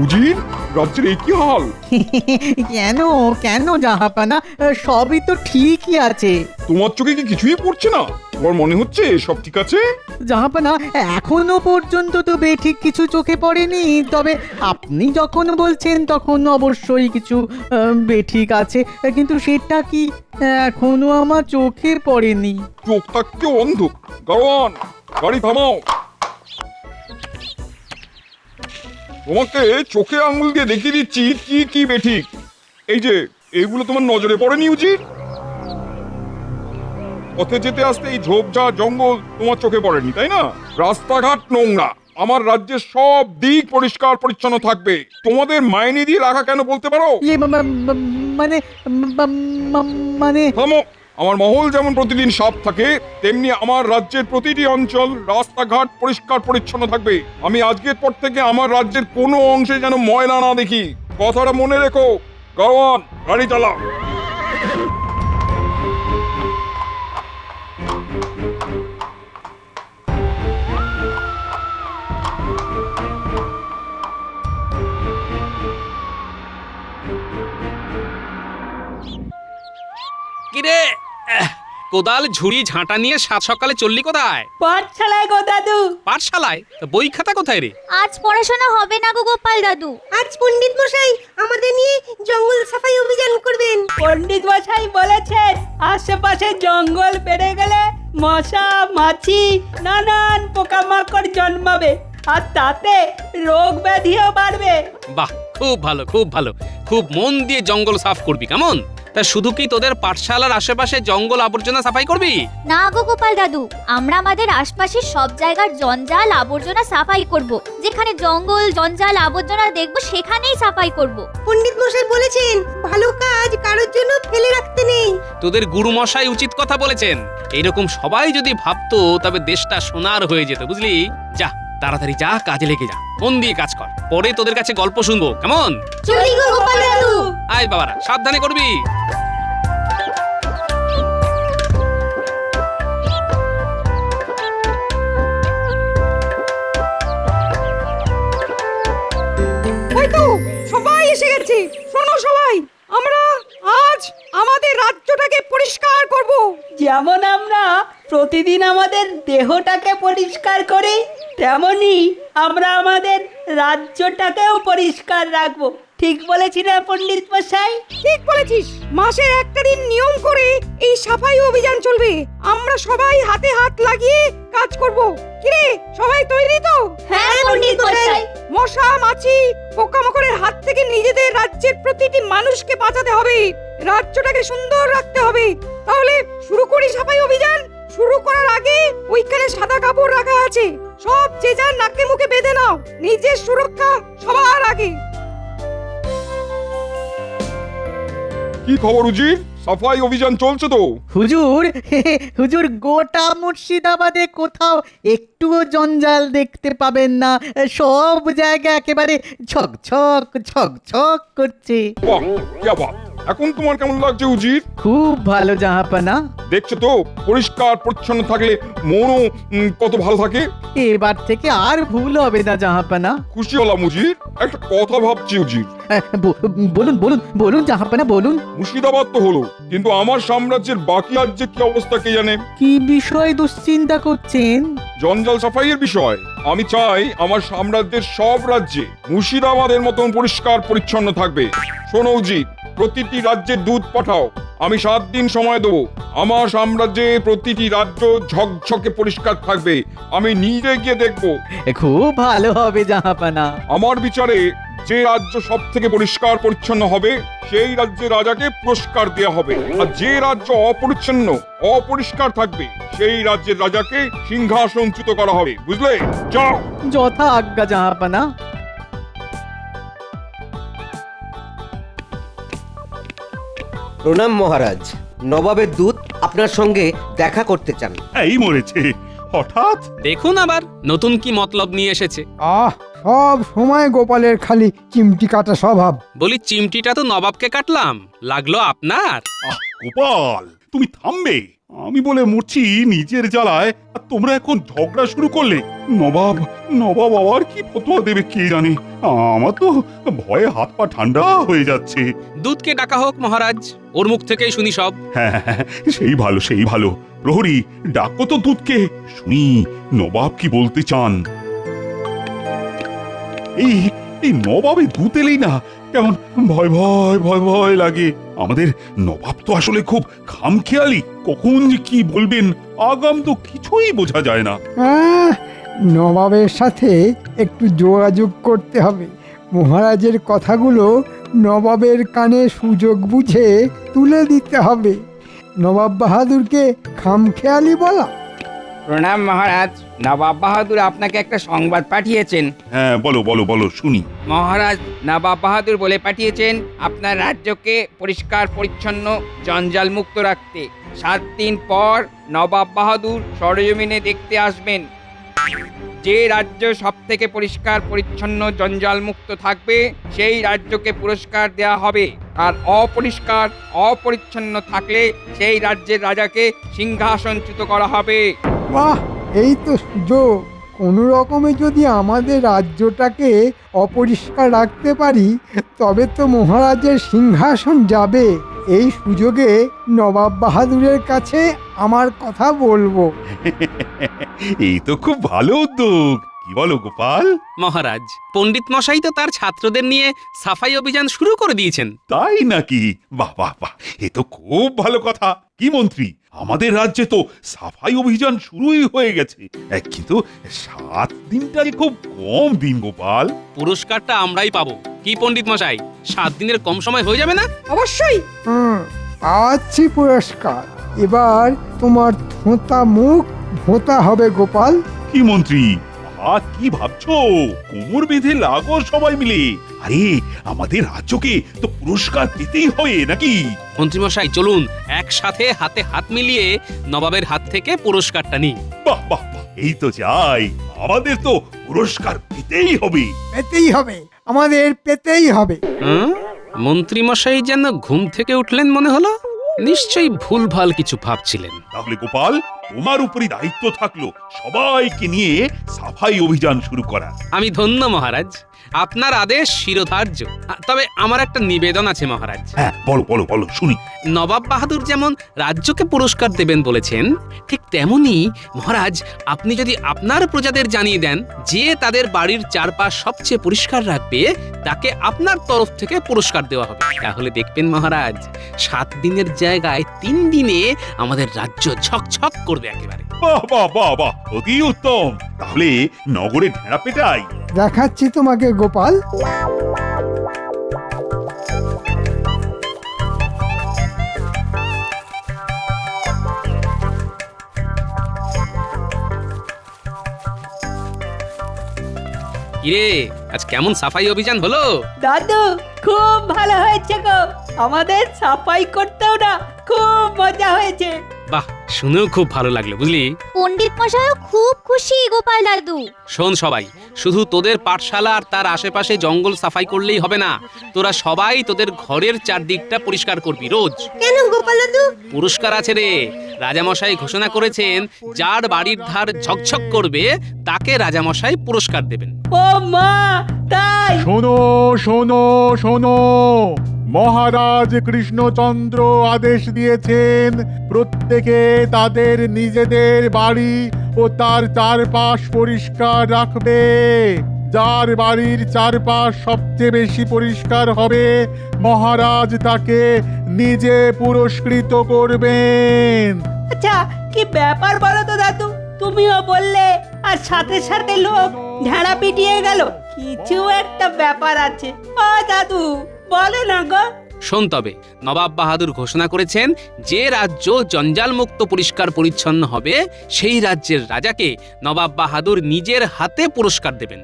উজির, রাজ্যের এই কি হাল? কেন কেন জাহাপানা, সবই তো ঠিকই আছে। তোমার চোখে কি কিছুই পড়ছে না? তোমার মনে হচ্ছে সব ঠিক আছে? জাহাপানা, এখনো পর্যন্ত তো বেঠিক কিছু চোখে পড়েনি, তবে আপনি যখন বলছেন তখন অবশ্যই কিছু বেঠিক আছে, কিন্তু সেটা কি এখনো আমার চোখে পড়েনি। চোখ থাকতে অন্ধ। গাড়োয়ান, গাড়ি থামাও। তোমাকে চোখে আঙুল দিয়ে দেখিয়ে দিচ্ছি কি কি বেঠিক। এই যে এইগুলো তোমার নজরে পড়েনি উজির? পথে যেতে আসতে এই ঝোপঝাড় জঙ্গল তোমার চোখে পড়েনি, তাই না? রাস্তাঘাট নোংরা। আমার রাজ্যের সব দিক পরিষ্কার পরিচ্ছন্ন থাকবে। তোমাদের মাইনে দিয়ে রাখা কেন বলতে পারো? ইয়ে মানে মানে থামো। আমার মহল যেমন প্রতিদিন সাফ থাকে, তেমনি আমার রাজ্যের প্রতিটি অঞ্চল রাস্তাঘাট পরিষ্কার পরিচ্ছন্ন থাকবে। আমি আজকের পর থেকে আমার রাজ্যের কোনো অংশে যেন ময়লা না দেখি। কথাটা মনে রেখো। গাড়োয়ান, গাড়ি চালাও। কিরে, কোদাল ঝুড়ি ঝাঁটা নিয়ে সাত সকালে চললি কোথায়? পাঠশালায় গো দাদু। পাঠশালায়? তা বই খাতা কোথায় রে? আজ পড়াশোনা হবে না গো গোপাল দাদু। আজ পণ্ডিত মশাই আমাদের নিয়ে জঙ্গল সাফাই অভিযান করবেন। পণ্ডিত মশাই বলেছেন আশেপাশে জঙ্গল বেড়ে গেলে মশা মাছি নানান পোকামাকড় জন্মাবে, আর তাতে রোগ ব্যাধিও বাড়বে। বাহ, খুব ভালো খুব ভালো। খুব মন দিয়ে জঙ্গল সাফ করবি, কেমন? তা শুধু কি তোদের পাঠশালার আশেপাশে জঙ্গল আবর্জনা সাফাই করবি? না গো গোপাল দাদু, আমরা আমাদের আশপাশের সব জায়গার জঞ্জাল আবর্জনা সাফাই করব। যেখানে জঙ্গল জঞ্জাল আবর্জনা দেখব সেখানেই সাফাই করব। পণ্ডিত মশাই বলেছেন ভালো কাজ কারোর জন্য ফেলে রাখতে নেই। তোদের গুরু মশাই উচিত কথা বলেছেন। এইরকম সবাই যদি ভাবতো তবে দেশটা সোনার হয়ে যেত, বুঝলি? যা তাড়াতাড়ি যা, কাজে লেগে যা, মন দিয়ে কাজ কর। পরে তোদের কাছে গল্প শুনবো, কেমন? চলি গো গোপাল দাদু। আয় বাবারা, সাবধানে করবি। ওই তো সবাই এসে গেছে। শোনো সবাই, আমরা আজ আমাদের রাজ্যটাকে পরিষ্কার করব। যেমন আমরা প্রতিদিন আমাদের দেহটাকে পরিষ্কার করি, তেমনি আমরা আমাদের রাজ্যটাকেও পরিষ্কার রাখবো। ঠিক বলেছি না পণ্ডিত মশাই? ঠিক বলেছিস। মাসের একটা দিন নিয়ম করে এই সাফাই অভিযান চলবে। আমরা সবাই হাতে হাত লাগিয়ে কাজ করব। কিরে, সবাই তৈরি তো? হ্যাঁ পণ্ডিত মশাই। মশা মাছি পোকামাকড়ের হাত থেকে নিজেদের রাজ্যের প্রতিটি মানুষকে বাঁচাতে হবে। রাজ্যটাকে সুন্দর রাখতে হবে। তাহলে শুরু করি সাফাই অভিযান। শুরু করার আগে ওইখানে সাদা কাপড় রাখা আছে, সব যে যার নাকে মুখে বেঁধে নাও। নিজের সুরক্ষা সবার আগে। কি খবর উজির? সাফাই অভিযান চলছে তো? হুজুর, হুজুর, গোটা মুর্শিদাবাদে কোথাও একটুও জঞ্জাল দেখতে পাবেন না। সব জায়গা একেবারে ঝকঝক ঝকঝক করছে। বাহ, কি বাত। এখন তোমার কেমন লাগছে উজির? খুব ভালো জাহাপানা। দেখছো তো, পরিষ্কার পরিচ্ছন্ন থাকলে মনও কত ভালো থাকে। এবার থেকে আর ভুল হবে না জাহাপানা। খুশি হলাম উজির। একটা কথা ভাবছি উজির। বলুন বলুন বলুন জাহাপানা, বলুন। মুর্শিদাবাদ তো হলো, কিন্তু আমার সাম্রাজ্যের বাকি রাজ্যে কি অবস্থা কে জানে? কি বিষয় দুশ্চিন্তা করছেন? জঞ্জাল সাফাইয়ের বিষয়। আমি চাই আমার সাম্রাজ্যের সব রাজ্যে মুর্শিদাবাদের মতন পরিষ্কার পরিচ্ছন্ন থাকবে। শোনো উজির, প্রতিটি রাজ্যের দূত পাঠাও। আমি 7 দিন সময় দেবো। আমার সাম্রাজ্যে প্রতিটি রাজ্য ঝকঝকে পরিষ্কার থাকবে। আমি নিজে গিয়ে দেখব। খুব ভালো হবে জাহাপানা। আমার বিচারে যে রাজ্য সব থেকে পরিষ্কার পরিচ্ছন্ন হবে সেই রাজ্যের রাজাকে পুরস্কার দেওয়া হবে, আর যে রাজ্য অপরিচ্ছন্ন অপরিষ্কার থাকবে সেই রাজ্যের রাজাকে সিংহাসনচ্যুত করা হবে। বুঝলে? যাও। যথা আজ্ঞা জাহাপানা। প্রণাম মহারাজ। নবাবের দূত আপনার সঙ্গে দেখা করতে চান। এই মরেছে হঠাৎ। দেখুন আবার নতুন কি মতলব নিয়ে এসেছে। সব সময় গোপালের খালি চিমটি কাটা স্বভাব। বলি, চিমটিটা তো নবাবকে কাটলাম, লাগলো আপনার। গোপাল, তুমি থামবে? আমি বলে মরছি নিজের জ্বালায়, আর তোমরা এখন ঝগড়া শুরু করলে। নবাব নবাব আবার কি ফতোয়া দেবে কে জানে। আমার তো ভয়ে হাত পা ঠান্ডা হয়ে যাচ্ছে। দুধকে ডাকা হোক মহারাজ, ওর মুখ থেকেই শুনি সব। হ্যাঁ সেই ভালো সেই ভালো। প্রহরী, ডাকো তো দুধকে, শুনি নবাব কি বলতে চান। এই এই নবাবে দুধ এলেই না কেমন ভয় ভয় ভয় ভয় লাগে। আমাদের নবাব তো আসলে খুব খামখেয়ালি, কখন যে কি বলবেন আগাম তো কিছুই বোঝা যায় না। নবাবের সাথে একটু যোগাযোগ করতে হবে। মহারাজের কথাগুলো নবাবের কানে সুযোগ বুঝে তুলে দিতে হবে। নবাব বাহাদুরকে খামখেয়ালি বলা। প্রণাম মহারাজ, নবাব বাহাদুর আপনাকে একটা সংবাদ পাঠিয়েছেন। হ্যাঁ বলো বলো বলো শুনি। মহারাজ নবাব বাহাদুর বলে পাঠিয়েছেন আপনার রাজ্যকে পরিষ্কার পরিচ্ছন্ন জঞ্জাল মুক্ত রাখতে 7 দিন পর নবাব বাহাদুর সরেজমিনে দেখতে আসবেন। যে রাজ্য সব থেকে পরিষ্কার পরিচ্ছন্ন জঞ্জাল মুক্ত থাকবে সেই রাজ্যকে পুরস্কার দেওয়া হবে, আর অপরিষ্কার অপরিচ্ছন্ন থাকলে সেই রাজ্যের রাজাকে সিংহাসনচ্যুত করা হবে। বাহ, এই তো সুযোগ। কোনো রকমে যদি আমাদের রাজ্যটাকে অপরিষ্কার রাখতে পারি তবে তো মহারাজের সিংহাসন যাবে। এই সুযোগে নবাব বাহাদুরের কাছে আমার কথা বলবো। এই তো খুব ভালো উদ্যোগ, কি বলো গোপাল? মহারাজ, পণ্ডিত মশাই তো তার ছাত্রদের নিয়ে সাফাই অভিযান শুরু করে দিয়েছেন। তাই নাকি? বাহ বাহ বাহ, এ তো খুব ভালো কথা। কি মন্ত্রী, আমাদের রাজ্যে তো সাফাই অভিযান শুরুই হয়ে গেছে, কিন্তু 7 দিনটা যে খুব কম দিন গোপাল। পুরস্কারটা আমরাই পাবো। কি পণ্ডিত মশাই, 7 দিনের কম সময় হয়ে যাবে না? অবশ্যই। পাচ্ছি পুরস্কার। এবার তোমার থোঁতা মুখ ভোঁতা হবে গোপাল। কি মন্ত্রী, কি ভাবছো? কোমর বেঁধে লাগো সবাই মিলে। আরে আমাদের রাজ্যকে তো পুরস্কার পেতেই হবে নাকি? মন্ত্রীমশাই চলুন একসাথে হাতে হাত মিলিয়ে নবাবের হাত থেকে পুরস্কারটা নিই। বাহ বাহ বাহ, এই তো যাই, আমাদের তো পুরস্কার পেতেই হবে। পেতেই হবে, আমাদের পেতেই হবে। মন্ত্রীমশাই যেন ঘুম থেকে উঠলেন মনে হলো। নিশ্চয়ই ভুলভাল কিছু ভাবছিলেন। তাহলে গোপাল, তোমার উপরই দায়িত্ব থাকলো সবাইকে নিয়ে সাফাই অভিযান শুরু করা। আমি ধন্য মহারাজ, আপনার আদেশ শিরোধার্য। তবে আমার একটা নিবেদন আছে মহারাজ। হ্যাঁ বলো বলো বলো শুনি। নবাব বাহাদুর যেমন রাজ্যকে পুরস্কার দেবেন বলেছেন, ঠিক তেমনি মহারাজ আপনি যদি আপনার প্রজাদের জানিয়ে দেন যে তাদের বাড়ির চারপাশ সবচেয়ে পরিষ্কার রাখবে তাকে আপনার তরফ থেকে পুরস্কার দেওয়া হবে। তাহলে দেখবেন মহারাজ, 7 দিনের জায়গায় 3 দিনে আমাদের রাজ্য ঝকঝক করবে একেবারে। বাহ বাহ বাহ বাহ, অতি উত্তম। তাহলে নগরে ঢেঁড়া পেটাই। দেখাচ্ছি তোমাকে গোপাল। কিরে, আজ কেমন সাফাই অভিযান হলো? দাদু খুব ভালো হয়েছে গো, আমাদের সাফাই করতেও না খুব মজা হয়েছে। বাহ, শুনেও খুব ভালো লাগলো বুঝলি। পণ্ডিত মশাইও খুব খুশি গোপাল দাদু। শোন সবাই, শুধু তোদের পাঠশালা আর তার আশেপাশে জঙ্গল সাফাই করলেই হবে না, তোরা সবাই তোদের ঘরের চারদিকটা পরিষ্কার করবি রোজ। কেন গোপাল দাদু? পুরস্কার আছে রে। রাজামশাই ঘোষণা করেছেন যার বাড়ির ধার ঝকঝক করবে তাকে রাজামশাই পুরস্কার দেবেন। ও মা, তাই? শোনো শোনো শোনো, মহারাজ কৃষ্ণচন্দ্র আদেশ দিয়েছেন প্রত্যেকে তাদের নিজেদের বাড়ি ও তার চারপাশ পরিষ্কার রাখবে। যার বাড়ির চারপাশ সবচেয়ে বেশি পরিষ্কার হবে মহারাজ তাকে নিজে পুরস্কৃত করবেন। আচ্ছা, কি ব্যাপার বলো তো দাদু? তুমিও বললে আর সাথে সাথে লোক ঢেড়া পিটিয়ে গেল। কিছু একটা ব্যাপার আছে। ও দাদু, বলো না গো। শোন তবে, নবাব বাহাদুর ঘোষণা করেছেন যে রাজ্য জঞ্জাল মুক্ত পরিষ্কার পরিচ্ছন্ন হবে সেই রাজ্যের রাজাকে নবাব বাহাদুর নিজের হাতে পুরস্কার দেবেন।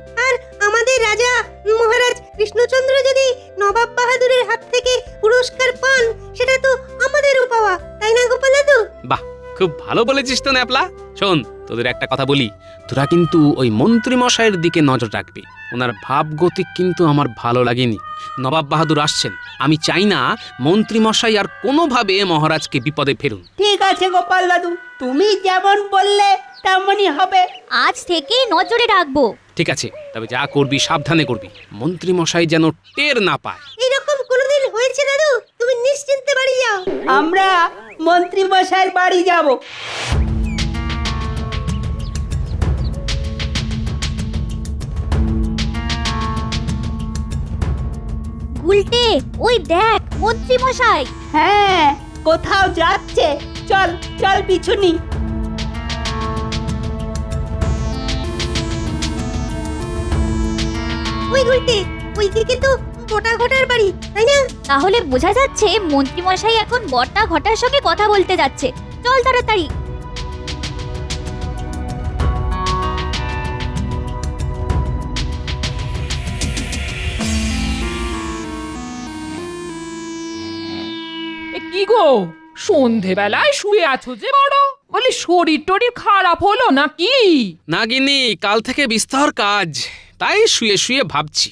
আমাদের রাজা মহারাজ কৃষ্ণচন্দ্র যদি নবাব বাহাদুরের হাত থেকে পুরস্কার পান সেটা তো আমাদেরও পাওয়া, তাই না গোপাল দাদু? বাহ, খুব ভালো বলেছিস তো ন্যাপলা। শোন, তোদের একটা কথা বলি, তোরা কিন্তু ওই মন্ত্রী মশাইয়ের দিকে নজর রাখবি। ওনার ভাবগতিক কিন্তু আমার ভালো লাগেনি। নবাব বাহাদুর আসছেন, আমি চাই না মন্ত্রী মশাই আর কোনোভাবে মহারাজকে বিপদে ফেলুন। ঠিক আছে গোপাল দাদু, তুমি যেমন বললে তেমনই হবে। আজ থেকেই নজরে রাখবো। ঠিক আছে, তবে যা করবি সাবধানে করবি, মন্ত্রী মশাই যেন টের না পায়। এরকম কোনোদিন হয়েছে দাদু? তুমি নিশ্চিন্তে বাড়ি যাও। আমরা মন্ত্রী মশাইয়ের বাড়ি যাব। উল্টে ওই দেখ মন্ত্রী মশাই। হ্যাঁ, কোথাও যাচ্ছে। চল চল পিছুনি। ওই উল্টে, ওইদিকে তো গোটা ঘটার বাড়ি, তাই না? তাহলে বোঝা যাচ্ছে মন্ত্রী মশাই এখন বড়টা ঘটার সঙ্গে কথা বলতে যাচ্ছে। চল তাড়াতাড়ি। কি গো, সন্ধেবেলায় শুয়ে আছো যে বড়? বলি শরীর টরীর খারাপ হলো নাকি? নাগিনী, কাল থেকে বিস্তর কাজ, তাই শুয়ে শুয়ে ভাবছি।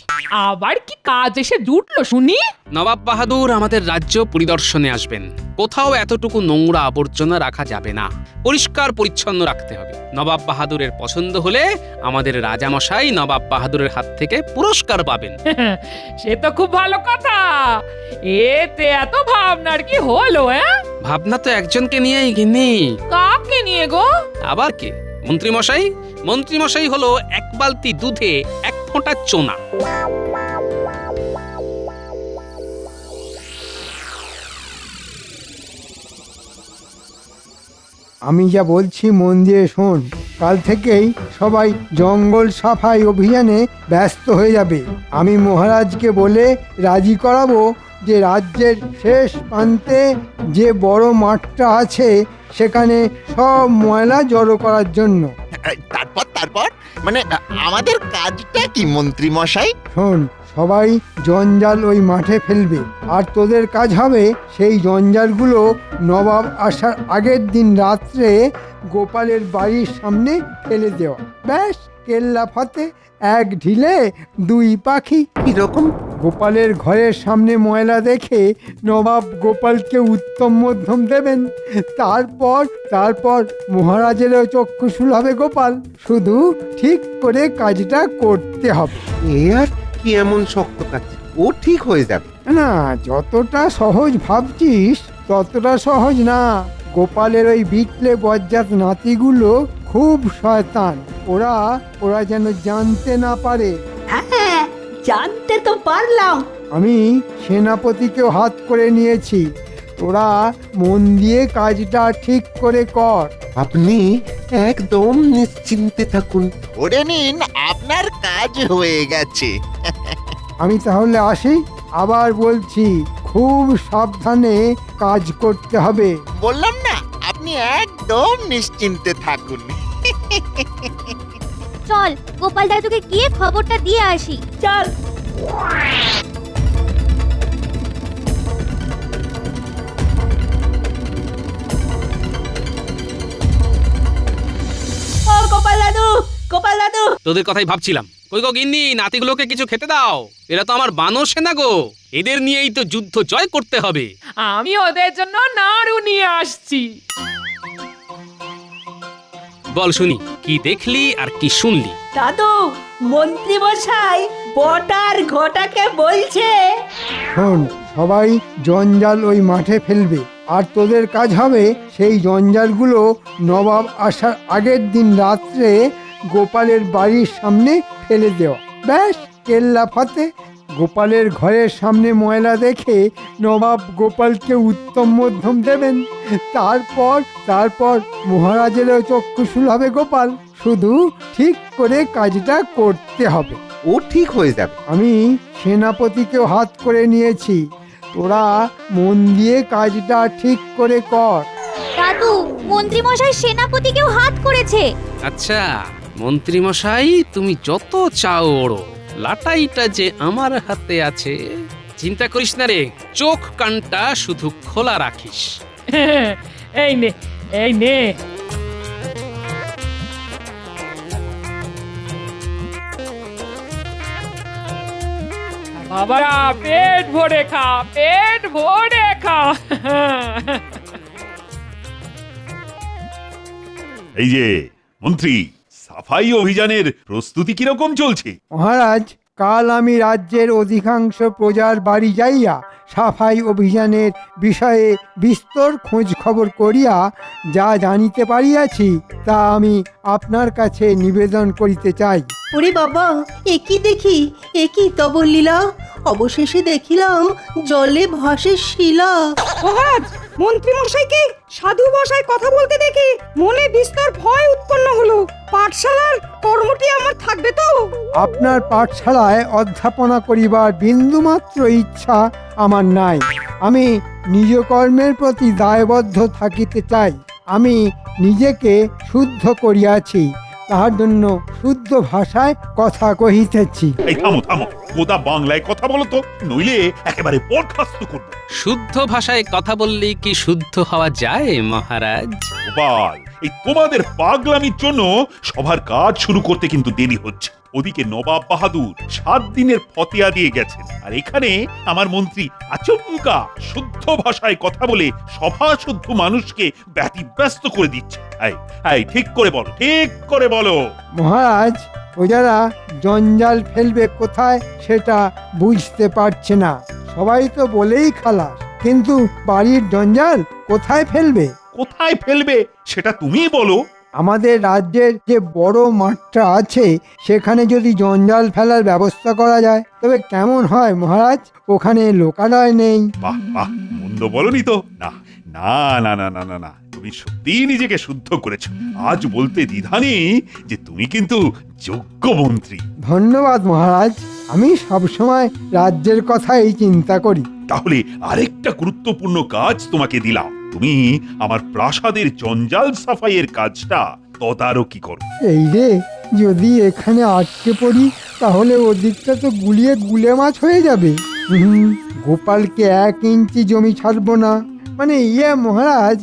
আবার কি কাজ এসে জুটলো শুনি? নবাব বাহাদুর আমাদের রাজ্য পরিদর্শনে আসবেন। কোথাও এতটুকু নোংরা আবর্জনা রাখা যাবে না, পরিষ্কার পরিচ্ছন্ন রাখতে হবে। নবাব বাহাদুরের পছন্দ হলে আমাদের রাজামশাই নবাব বাহাদুরের হাত থেকে পুরস্কার পাবেন। সে তো খুব ভালো কথা। এতে এত ভাবনার কি হলো? ভাবনা তো একজনকে নিয়েই গিনি। কাকে নিয়ে গো? আবার কে? মন্ত্রী মশাই। মন্ত্রী মশাই হলো এক বালতি দুধে এক ফোঁটা চোনা। আমি যা বলছি মন দিয়ে শোন। কাল থেকেই সবাই জঙ্গল সাফাই অভিযানে ব্যস্ত হয়ে যাবে। আমি মহারাজকে বলে রাজি করাবো যে রাজ্যের শেষ প্রান্তে যে বড় মাঠটা আছে সেখানে সব ময়লা জড়ো করার জন্য। তারপর মানে আমাদের কাজটা কি মন্ত্রী মশাই? শোন, সবাই জঞ্জাল ওই মাঠে ফেলবে, আর তোদের কাজ হবে সেই জঞ্জালগুলো নবাব আসার আগের দিন রাত্রে গোপালের বাড়ির সামনে ফেলে দেওয়া। ব্যাস, কেল্লা ফতে, এক ঢিলে দুই পাখি। কিরকম? গোপালের ঘরের সামনে ময়লা দেখে নবাব গোপালকে উত্তম মধ্যম দেবেন। তারপর মহারাজেরও চক্ষুশূল হবে গোপাল। শুধু ঠিক করে কাজটা করতে হবে। এ আর কি এমন শক্ত কাজ? ও ঠিক হয়ে যাবে। না, যতটা সহজ ভাবছিস ততটা সহজ না। গোপালের ওই বিটলে বজ্জাত নাতিগুলো খুব শয়তান। ওরা যেন জানতে না পারে। হ্যাঁ, জানতে তো পারলাম। আমি সেনাপতিকেও হাত করে নিয়েছি। তোরা মন দিয়ে কাজটা ঠিক করে কর। আপনি একদম নিশ্চিন্তে থাকুন। ধরে নিন আপনার কাজ হয়ে গেছে। আমি তাহলে আসি। আবার বলছি, খুব সাবধানে কাজ করতে হবে। বললাম না, আপনি একদম নিশ্চিন্তে থাকুন। চল গোপাল দাদুকে গিয়ে খবরটা দিয়ে আসি। চল। ও গোপাল দাদু, গোপাল দাদু। তোদের কথাই ভাবছিলাম। কই গো গিন্নি, নাতিগুলোকে কিছু খেতে দাও। এরা তো আমার বানর সেনা গো, এদের নিয়েই তো যুদ্ধ জয় করতে হবে। আমি ওদের জন্য নাড়ু নিয়ে আসছি। বল শুনি, কি দেখলি আর কি শুনলি? দাদু, মন্ত্রী মশাই বটার ঘটাকে বলছে। শোন, সবাই জঞ্জাল ওই মাঠে ফেলবে, আর তোদের কাজ হবে সেই জঞ্জালগুলো নবাব আসার আগের দিন রাত্রে গোপালের বাড়ির সামনে ফেলে দেওয়া। ব্যাস, কেল্লা ফতে। গোপালের ঘরের সামনে ময়লা দেখে নবাব গোপালকে উত্তম মধ্যম দেবেন। তারপর মহারাজেরও চক্ষুশূল হবে গোপাল। শুধু ঠিক করে কাজটা করতে হবে। ও ঠিক হয়ে যাবে। আমি সেনাপতিকেও হাত করে নিয়েছি। তোরা মন দিয়ে কাজটা ঠিক করে কর। দাদু, মন্ত্রী মশাই সেনাপতিকেও হাত করেছে। আচ্ছা মন্ত্রী মশাই, তুমি যত চাও ওড়ো, লাটাইটা যে আমার হাতে আছে। চিন্তা করিস না রে, চোখ কানটা শুধু খোলা রাখিস। এই নে, এই নে। বাবারা পেট ভরে খা, পেট ভরে খা। এই যে মন্ত্রী, সাফাই অভিযানের প্রস্তুতি কিরকম চলছে? মহারাজ, কাল আমি রাজ্যের অধিকাংশ প্রজার বাড়ি যাইয়া সাফাই অভিযানের বিষয়ে বিস্তর খোঁজ খবর করিয়া যা জানিতে পারিয়াছি তা আমি আপনার কাছে নিবেদন করিতে চাই। ওরে বাবা, একই দেখি, একই তব লীলা, অবশেষে দেখিলাম জলে ভাসে শিলা। মহারাজ, মন্ত্রী মশাইকে সাধু ভাষায় কথা বলতে দেখে মনে বিস্তর ভয় উৎপন্ন হলো। পাঠশালার কর্মটি আমার থাকবে তো? আপনার পাঠশালায় অধ্যাপনা করিবার বিন্দুমাত্র ইচ্ছা আমার নাই। আমি নিজ কর্মের প্রতি দায়বদ্ধ থাকিতে চাই। আমি নিজেকে শুদ্ধ করিয়াছি, তাহার জন্য শুদ্ধ ভাষায় কথা কহিতেছি। এই থামো থামো, গোদা বাংলায় কথা বলো তো, নইলে একেবারে বরখাস্ত করবো। শুদ্ধ ভাষায় কথা বললেই কি শুদ্ধ হওয়া যায় মহারাজ? গোপাল, এই তোমাদের পাগলামির জন্য সবার কাজ শুরু করতে কিন্তু দেরি হচ্ছে। ওদিকে নবাব বাহাদুর 7 দিনের ফতেয়া দিয়ে গেছেন, আর এখানে আমার মন্ত্রী আচমকা শুদ্ধ ভাষায় কথা বলে সভা শুদ্ধ মানুষকে ব্যতিব্যস্ত করে দিচ্ছে। এই ঠিক করে বলো, ঠিক করে বলো। মহারাজ, প্রজারা জঞ্জাল ফেলবে কোথায় সেটা বুঝতে পারছে না। সবাই তো বলেই খালাস, কিন্তু বাড়ির জঞ্জাল কোথায় ফেলবে? কোথায় ফেলবে সেটা তুমিই বলো। আমাদের রাজ্যের যে বড় মাঠটা আছে সেখানে যদি জঞ্জাল ফেলার ব্যবস্থা করা যায় তবে কেমন হয় মহারাজ? ওখানে লোকালয় নেই। বাহ বাহ, মন্দ বলনি তো। না না না না না না না, তুমি সত্যি নিজেকে শুদ্ধ করেছো। আজ বলতে দ্বিধা নেই যে তুমি কিন্তু যোগ্য মন্ত্রী। ধন্যবাদ মহারাজ, আমি সবসময় রাজ্যের কথাই চিন্তা করি। তাহলে আরেকটা গুরুত্বপূর্ণ কাজ তোমাকে দিলাম। তুমি আমার প্রাসাদের জঞ্জাল সাফাইয়ের কাজটা তদারকি করো। এই রে, যদি এখানে আটকে পড়ি তাহলে ওদিকটা তো গুলিয়ে গুলে মাছ হয়ে যাবে। গোপালকে 1 ইঞ্চি জমি ছাড়বো না। মানে মহারাজ,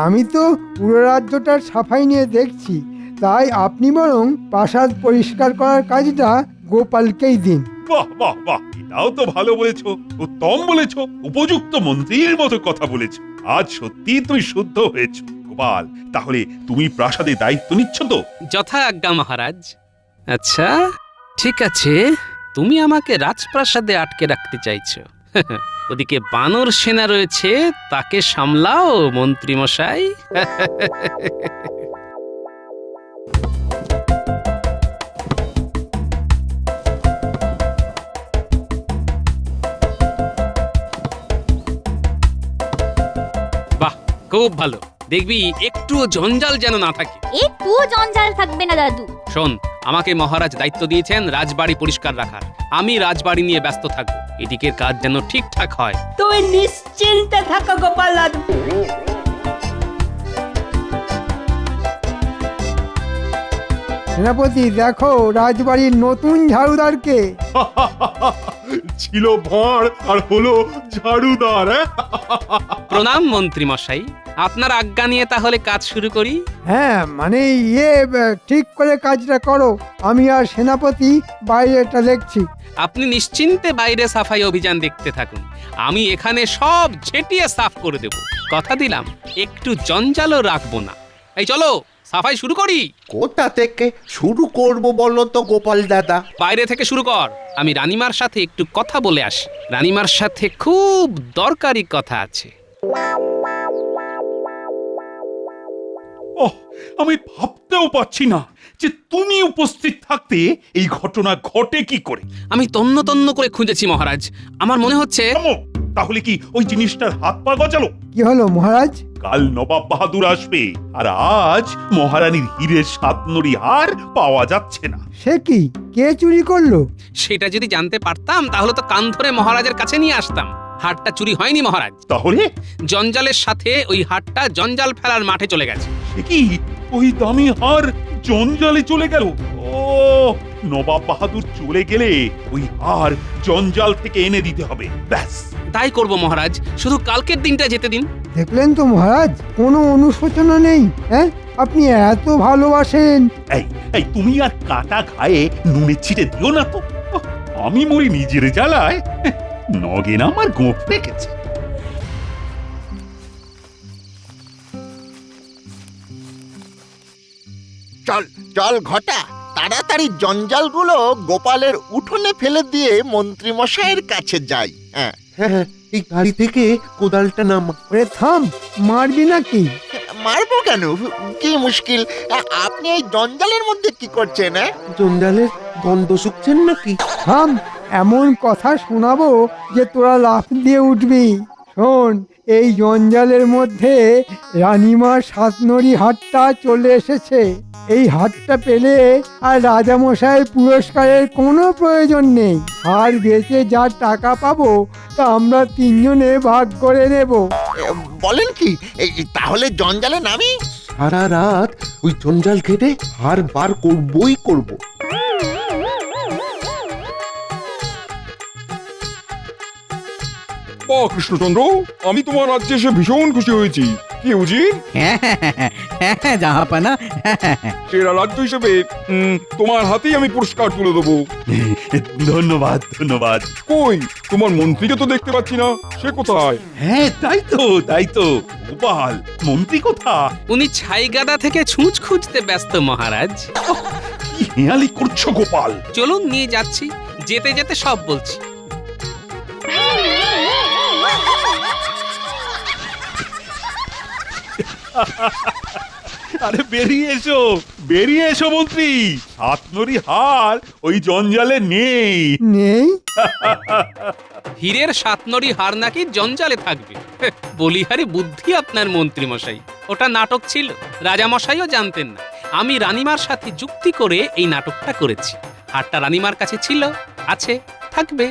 আমি তো পুরো রাজ্যটার সাফাই নিয়ে দেখছি, তাই আপনি বরং প্রাসাদ পরিষ্কার করার কাজটা গোপালকেই দিন। বাহ বাহ বাহ, এটাও তো ভালো বলেছো, উত্তম বলেছো, উপযুক্ত মন্ত্রীর মতো কথা বলেছো। আজ সত্যি তুমি শুদ্ধ হয়েছো। গোপাল, তাহলে তুমি প্রাসাদে দায়িত্ব নিচ্ছ তো? যথা আজ্ঞা মহারাজ। আচ্ছা ঠিক আছে, তুমি আমাকে রাজপ্রাসাদে আটকে রাখতে চাইছো। ওদিকে বানর সেনা রয়েছে, তাকে সামলাও মন্ত্রী মশাই। বাহ, খুব ভালো। দেখবি একটুও জঞ্জাল যেন না থাকে। একটুও জঞ্জাল থাকবে না দাদু। শোন, আমাকে মহারাজ দায়িত্ব দিয়েছেন রাজবাড়ি পরিষ্কার রাখার। আমি রাজবাড়ি নিয়ে ব্যস্ত থাকবো, এদিকের কাজ যেন ঠিকঠাক হয়। তুমি নিশ্চিন্তে থাকো গোপাল দাদু। সেনাপতি, দেখো রাজবাড়ির নতুন ঝাড়ুদারকে। ছিল ভাঁড় আর হলো ঝাড়ুদার। প্রণাম মন্ত্রী মশাই, আপনার আজ্ঞা নিয়ে তাহলে কাজ শুরু করি। হ্যাঁ, মানে ঠিক করে কাজটা করো। আমি আর সেনাপতি বাইরেটা দেখছি। আপনি নিশ্চিন্তে বাইরে সাফাই অভিযান দেখতে থাকুন, আমি এখানে সব ঝেঁটিয়ে সাফ করে দেব। কথা দিলাম, একটু জঞ্জালও রাখবো না। এই চলো সাফাই শুরু করি। কোথা থেকে শুরু করব বলো তো গোপাল দাদা? বাইরে থেকে শুরু কর, আমি রানীমার সাথে একটু কথা বলে আসি। রানীমার সাথে খুব দরকারি কথা আছে। ওহ, আমি ভাবতেও পারছি না যে তুমি উপস্থিত থাকতে এই ঘটনা ঘটে কি করে। আমি তন্ন তন্ন করে খুঁজেছি মহারাজ, আমার মনে হচ্ছে। তাহলে কি ওই জিনিসটার হাত পা গজালো? কি হলো মহারাজ? কাল নবাব বাহাদুর আসবে, আর আজ মহারানীর হীরের 7 নড়ি হার পাওয়া যাচ্ছে না। সে কি, কে চুরি করলো? সেটা যদি জানতে পারতাম তাহলে তো কান ধরে মহারাজের কাছে নিয়ে আসতাম। হারটা চুরি হয়নি মহারাজ। তাহলে জঞ্জালের সাথে ওই হারটা জঞ্জাল ফেলার মাঠে চলে গেছে। সে কি, ওই দামি হার জঞ্জালে চলে গেল? ও, নবাব বাহাদুর চলে গেলে ওই হার জঞ্জাল থেকে এনে দিতে হবে। ব্যাস, তাই করব মহারাজ, শুধু কালকের দিনটা যেতে দিন। দেখলেন তো মহারাজ, কোনো অনুশোচনা নেই। হ্যাঁ, আপনি এত ভালোবাসেন। এই এই তুমি আর কাটা খায়ে নুনে ছিটে দিও না তো। আমি মরি নিজের জ্বালায়, নগেন আমার গোঁফ রেখেছে। চল চল ঘটা, তাড়াতাড়ি জঞ্জালগুলো গোপালের উঠোনে ফেলে দিয়ে মন্ত্রী মশাইয়ের কাছে যাই। হ্যাঁ হ্যাঁ, এই গাড়ি থেকে কোদালটা নামা। ওরে থাম, মারবি নাকি? মারবো কেন? কি মুশকিল, আপনি এই জঞ্জালের মধ্যে কি করছেন? জঞ্জালের গন্ধ শুকছেন নাকি? থাম, এমন কথা শোনাবো যে তোরা লাফ দিয়ে উঠবি। শোন, এই জঞ্জালের মধ্যে রানীমার সাতনড়ি হাটটা চলে এসেছে। এই হাটটা পেলে আর রাজামশাইয়ের পুরস্কারের কোনো প্রয়োজন নেই। আর বেচে যা টাকা পাবো তা আমরা তিনজনে ভাগ করে নেব। বলেন কি, তাহলে জঞ্জালে নামি? সারা রাত ওই জঞ্জাল খেটে হার বার করবই করব। বাহ কৃষ্ণচন্দ্র, আমি তোমার রাজ্যে এসে ভীষণ খুশি হয়েছি। কি উজির, হ্যাঁ জাহাপানা, সেরা রাজ্য হিসেবে তোমার হাতেই আমি পুরস্কার তুলে দেবো। ধন্যবাদ ধন্যবাদ। কই তোমার মন্ত্রীকে তো দেখতে পাচ্ছি না, সে কোথায়? হ্যাঁ তাই তো গোপাল মন্ত্রী কোথা? উনি ছাইগাদা থেকে ছুঁচ খুঁজতে ব্যস্ত মহারাজ। কি হেয়ালি করছো গোপাল? চলুন নিয়ে যাচ্ছি, যেতে যেতে সব বলছি। আরে বেরিয়ে এসো মন্ত্রী। সাতনরি হার ওই জঞ্জালে নেই। নেই? হীরের সাতনরি হার নাকি জঞ্জালে থাকবে? বলিহারি বুদ্ধি আপনার মন্ত্রী মশাই। ওটা নাটক ছিল, রাজা মশাইও জানতেন না। আমি রানীমার সাথে যুক্তি করে এই নাটকটা করেছি। হারটা রানীমার কাছে ছিল, আছে, থাকবে।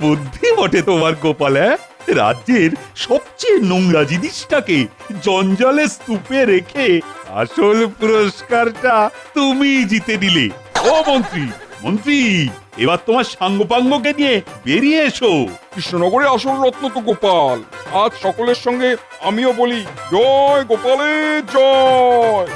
বুদ্ধি বটে তোমার গোপাল। রাজ্যের সবচেয়ে নোংরা জিনিসটাকে জঞ্জালে স্তূপে রেখে আসল পুরস্কারটা তুমি জিতে নিলে। ও মন্ত্রী, এবার তোমার সাঙ্গপাঙ্গকে নিয়ে বেরিয়ে এসো। কৃষ্ণনগরে আসল রত্ন তো গোপাল। আজ সকলের সঙ্গে আমিও বলি, জয় গোপালের জয়।